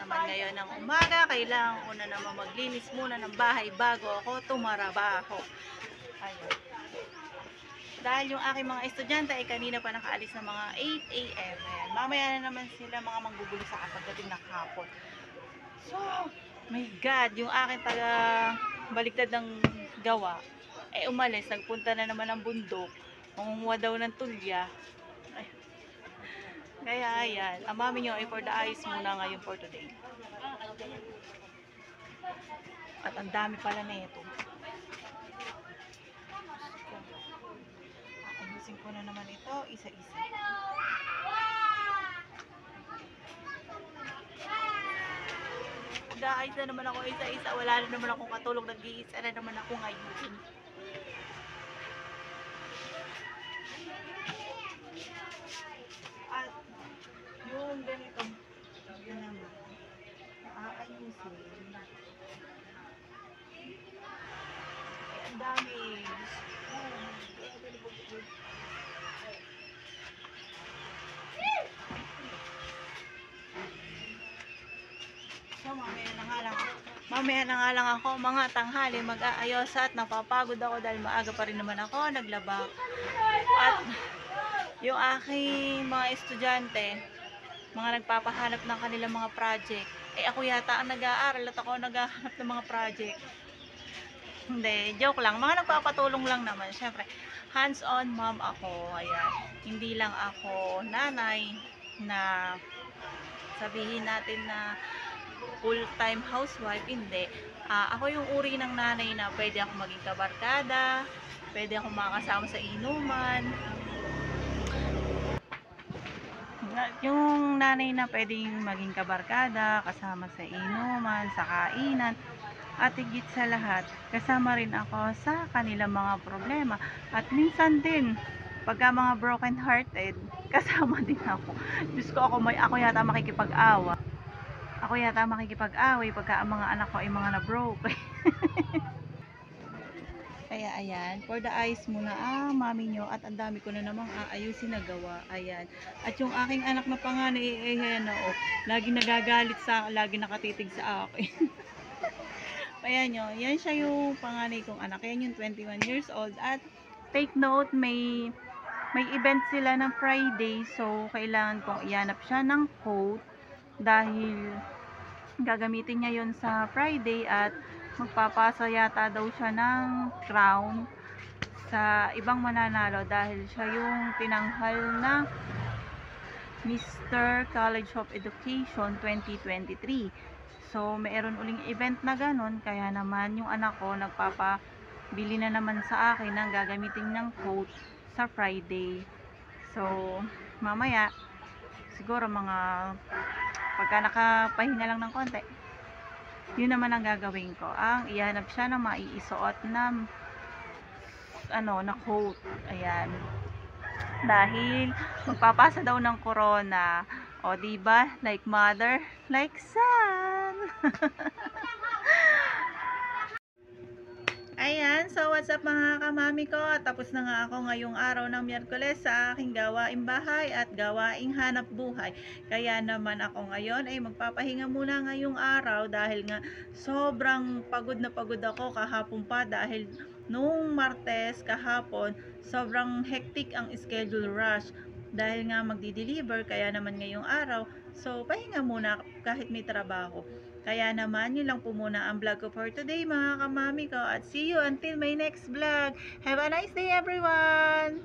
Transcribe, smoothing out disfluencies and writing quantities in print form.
naman ngayon ng umaga. Kailangan ko na naman maglinis muna ng bahay bago ako tumarabaho. Ayun. Dahil yung aking mga estudyante ay kanina pa nakaalis ng mga 8 AM. Ayan. Mamaya na naman sila mga manggugulo sa akin pagdating ng hapon. So, my God, yung aking taga baligtad ng gawa ay umalis, nagpunta na naman ng bundok, mangunguha daw ng tulya. Ay. Kaya ayan, ang mami nyo ay for the eyes muna ngayon for today. At ang dami pala na ito. Ayusin ko na naman ito isa-isa. Nag-aayos na naman ako isa-isa. Wala na naman akong katulong. Nag-iisa na naman ako ngayon. At yung ganito, yun naman. Aayusin. Ay, ang dami. So, mamaya na nga lang ako mga tanghali mag-aayos at napapagod ako dahil maaga pa rin naman ako naglaba. At yung aking mga estudyante, mga nagpapahanap ng kanilang mga project, ako yata ang nag-aaral at ako naghahanap ng mga project. Hindi, joke lang. Mga nagpapatulong lang naman. Syempre, hands-on mom ako. Ayan. Hindi lang ako nanay na sabihin natin na full-time housewife. Hindi. Ako yung uri ng nanay na pwede ako maging kabarkada, pwede ako makakasama sa inuman. Yung nanay na pwedeng maging kabarkada, kasama sa inuman, sa kainan. At higit sa lahat, kasama rin ako sa kanilang mga problema. At minsan din, pagka mga broken hearted, kasama din ako. Diyos ko, ako yata makikipag-awa. Ako yata makikipag-away pagka ang mga anak ko ay mga na-broke. Kaya ayan, for the eyes muna mami nyo, at ang dami ko na namang aayusin na gawa. Ayan. At yung aking anak na panganay, ayan na lagi nagagalit sa lagi nakatitig sa akin. Ayan nyo, yan siya yung panganay kong anak. Yan yung 21 years old. At take note, may event sila ng Friday. So, kailangan kong iyanap siya ng coat. Dahil gagamitin niya yon sa Friday. At magpapasa yata daw siya ng crown sa ibang mananalo. Dahil siya yung tinanghal na Mr. College of Education 2023. So, mayroon uling event na ganun, kaya naman yung anak ko nagpapabili na naman sa akin ng gagamitin ng coat sa Friday. So, mamaya, siguro pagka nakapahinga lang ng konti, yun naman ang gagawin ko. Ang ihanap siya ng maiisuot na na coat. Ayan. Dahil magpapasa daw ng corona. O, diba? Like mother, like son. Ayan, so what's up mga kamami ko? Tapos na nga ako ngayong araw ng Miyerkules sa aking gawaing bahay at gawaing hanap buhay. Kaya naman ako ngayon ay magpapahinga muna ngayong araw dahil nga sobrang pagod na pagod ako kahapon pa dahil nung Martes kahapon sobrang hectic ang schedule rush. Dahil nga magdi-deliver, kaya naman ngayong araw, so pahinga muna kahit may trabaho. Kaya naman, yun lang po muna ang vlog ko for today mga kamami ko. At see you until my next vlog. Have a nice day everyone!